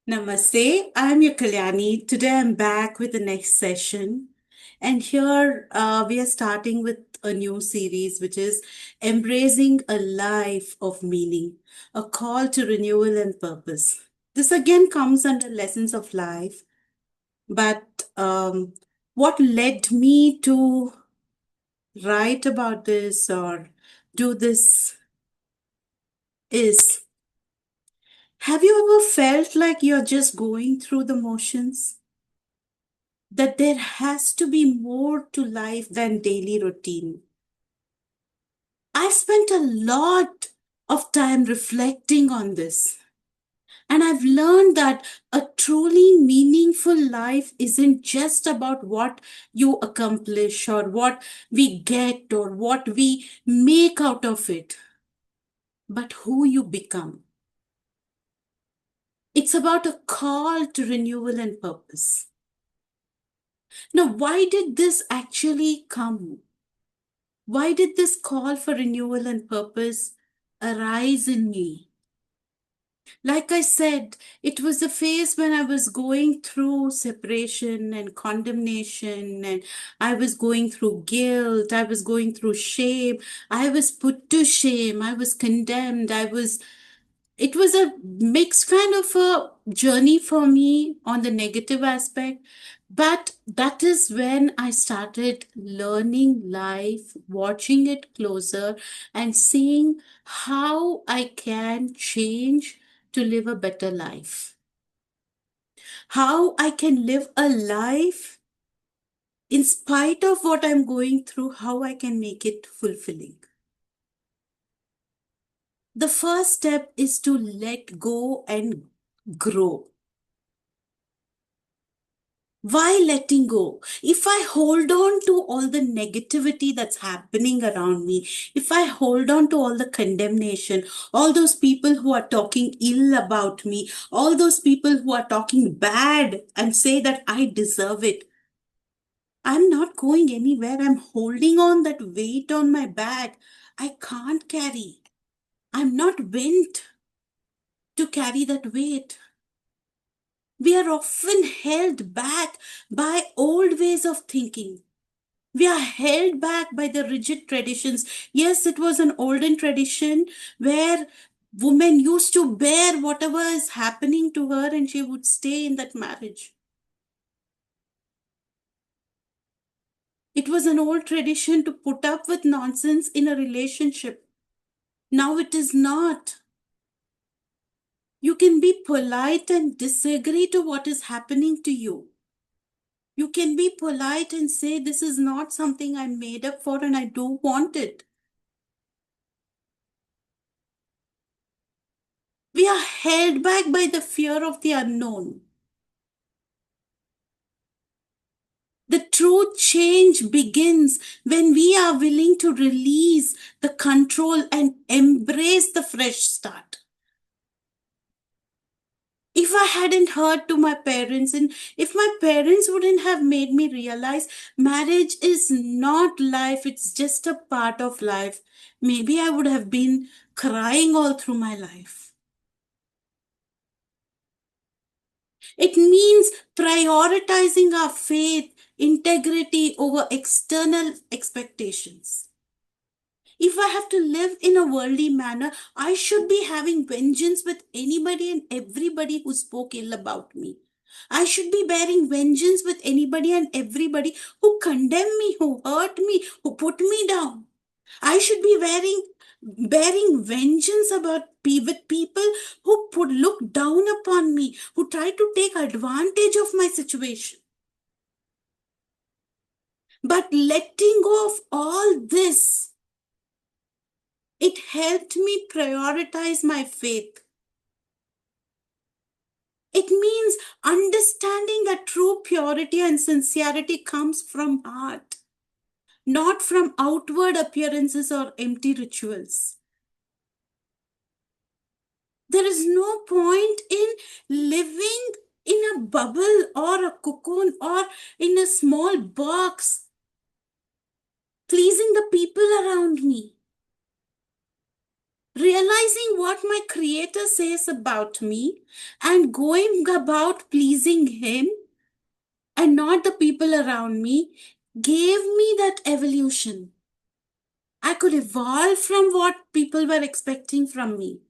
Namaste, I'm your Kalyani. Today I'm back with the next session. And here we are starting with a new series, which is Embracing a Life of Meaning, a call to renewal and purpose. This again comes under lessons of life, but what led me to write about this or do this is, have you ever felt like you're just going through the motions? That there has to be more to life than daily routine. I've spent a lot of time reflecting on this, and I've learned that a truly meaningful life isn't just about what you accomplish or what we get or what we make out of it, but who you become. It's about a call to renewal and purpose. Now, why did this actually come? Why did this call for renewal and purpose arise in me? Like I said, it was a phase when I was going through separation and condemnation, and I was going through guilt, I was going through shame, I was put to shame, I was condemned, it was a mixed kind of a journey for me on the negative aspect. But that is when I started learning life, watching it closer, and seeing how I can change to live a better life. How I can live a life in spite of what I'm going through, how I can make it fulfilling. The first step is to let go and grow. Why letting go? If I hold on to all the negativity that's happening around me, if I hold on to all the condemnation, all those people who are talking ill about me, all those people who are talking bad and say that I deserve it, I'm not going anywhere. I'm holding on that weight on my back. I can't carry. I'm not meant to carry that weight. We are often held back by old ways of thinking. We are held back by the rigid traditions. Yes, it was an olden tradition where women used to bear whatever is happening to her and she would stay in that marriage. It was an old tradition to put up with nonsense in a relationship. Now it is not. You can be polite and disagree to what is happening to you. You can be polite and say, this is not something I'm made up for and I don't want it. We are held back by the fear of the unknown. The true change begins when we are willing to release the control and embrace the fresh start. If I hadn't heard to my parents, and if my parents wouldn't have made me realize marriage is not life, it's just a part of life, maybe I would have been crying all through my life. It means prioritizing our faith, integrity over external expectations. If I have to live in a worldly manner, I should be having vengeance with anybody and everybody who spoke ill about me. I should be bearing vengeance with anybody and everybody who condemned me, who hurt me, who put me down. I should be bearing vengeance with people who put look down upon me, who try to take advantage of my situation. But letting go of all this, it helped me prioritize my faith. It means understanding that true purity and sincerity comes from heart, not from outward appearances or empty rituals. There is no point in living in a bubble or a cocoon or in a small box, pleasing the people around me. Realizing what my Creator says about me and going about pleasing Him and not the people around me gave me that evolution. I could evolve from what people were expecting from me.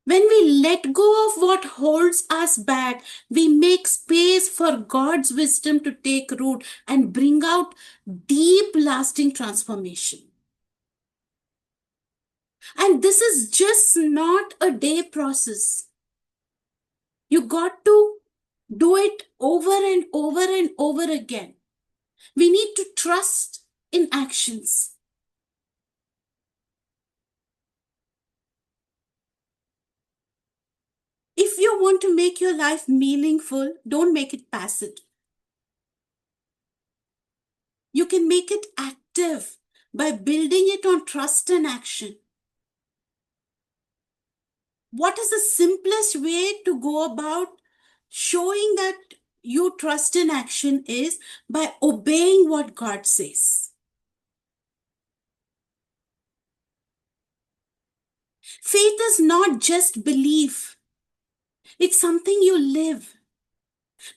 When we let go of what holds us back, we make space for God's wisdom to take root and bring out deep, lasting transformation. And this is just not a day process. You got to do it over and over and over again. We need to trust in actions. If you want to make your life meaningful, don't make it passive. You can make it active by building it on trust and action. What is the simplest way to go about showing that you trust in action is by obeying what God says. Faith is not just belief, it's something you live.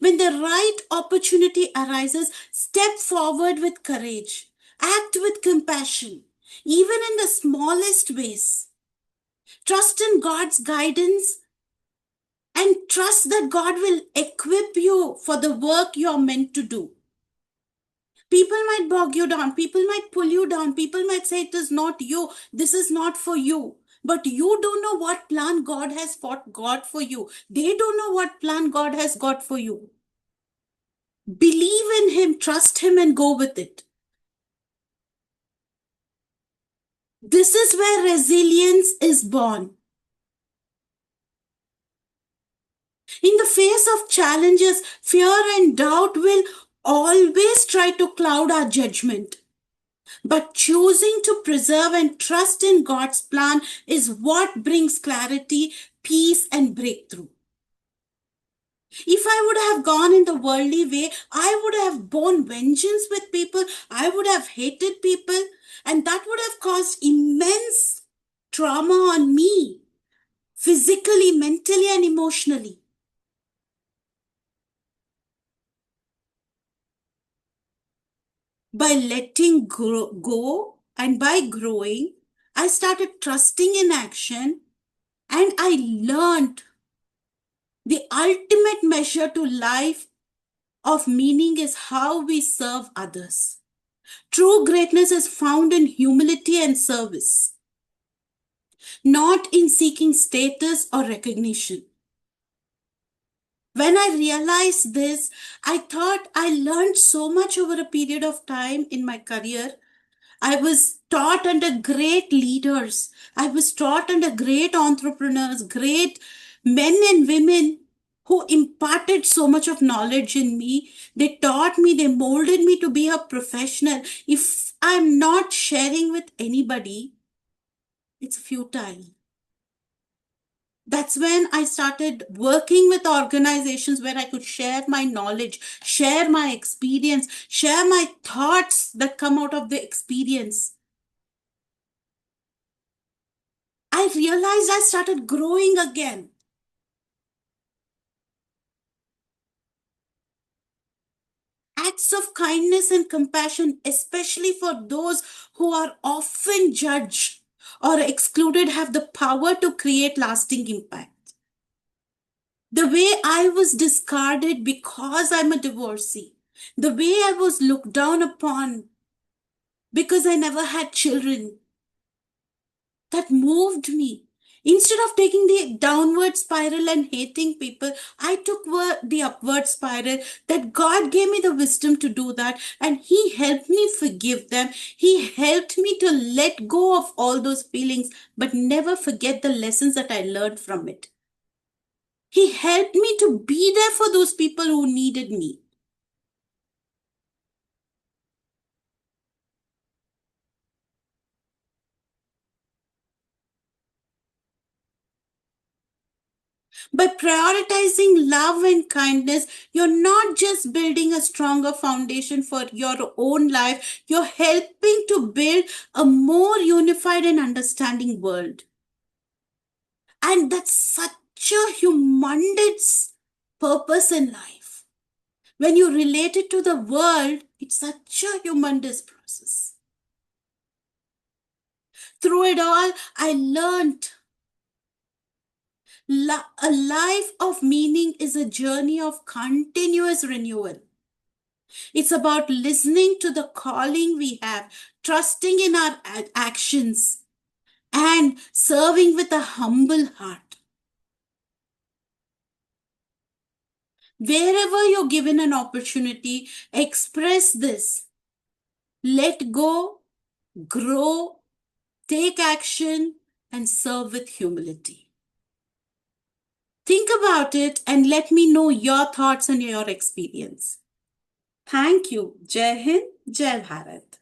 When the right opportunity arises, step forward with courage, act with compassion, even in the smallest ways. Trust in God's guidance and trust that God will equip you for the work you're meant to do. People might bog you down, people might pull you down, people might say it is not you, this is not for you. But you don't know what plan God has got for you. They don't know what plan God has got for you. Believe in Him, trust Him, and go with it. This is where resilience is born. In the face of challenges, fear and doubt will always try to cloud our judgment. But choosing to preserve and trust in God's plan is what brings clarity, peace, and breakthrough. If I would have gone in the worldly way, I would have borne vengeance with people, I would have hated people, and that would have caused immense trauma on me, physically, mentally, and emotionally. By letting go and by growing, I started trusting in action and I learned the ultimate measure to life of meaning is how we serve others. True greatness is found in humility and service, not in seeking status or recognition. When I realized this, I thought I learned so much over a period of time in my career. I was taught under great leaders. I was taught under great entrepreneurs, great men and women who imparted so much of knowledge in me. They taught me, they molded me to be a professional. If I'm not sharing with anybody, it's futile. That's when I started working with organizations where I could share my knowledge, share my experience, share my thoughts that come out of the experience. I realized I started growing again. Acts of kindness and compassion, especially for those who are often judged or excluded, have the power to create lasting impact. The way I was discarded because I'm a divorcee, the way I was looked down upon because I never had children, that moved me. Instead of taking the downward spiral and hating people, I took the upward spiral that God gave me the wisdom to do that. And He helped me forgive them. He helped me to let go of all those feelings, but never forget the lessons that I learned from it. He helped me to be there for those people who needed me. By prioritizing love and kindness, you're not just building a stronger foundation for your own life, you're helping to build a more unified and understanding world. And that's such a humongous purpose in life. When you relate it to the world, it's such a humongous process. Through it all, I learned a life of meaning is a journey of continuous renewal. It's about listening to the calling we have, trusting in our actions, and serving with a humble heart. Wherever you're given an opportunity, express this. Let go, grow, take action, and serve with humility. Think about it and let me know your thoughts and your experience. Thank you. Jai Hind, Jai Bharat.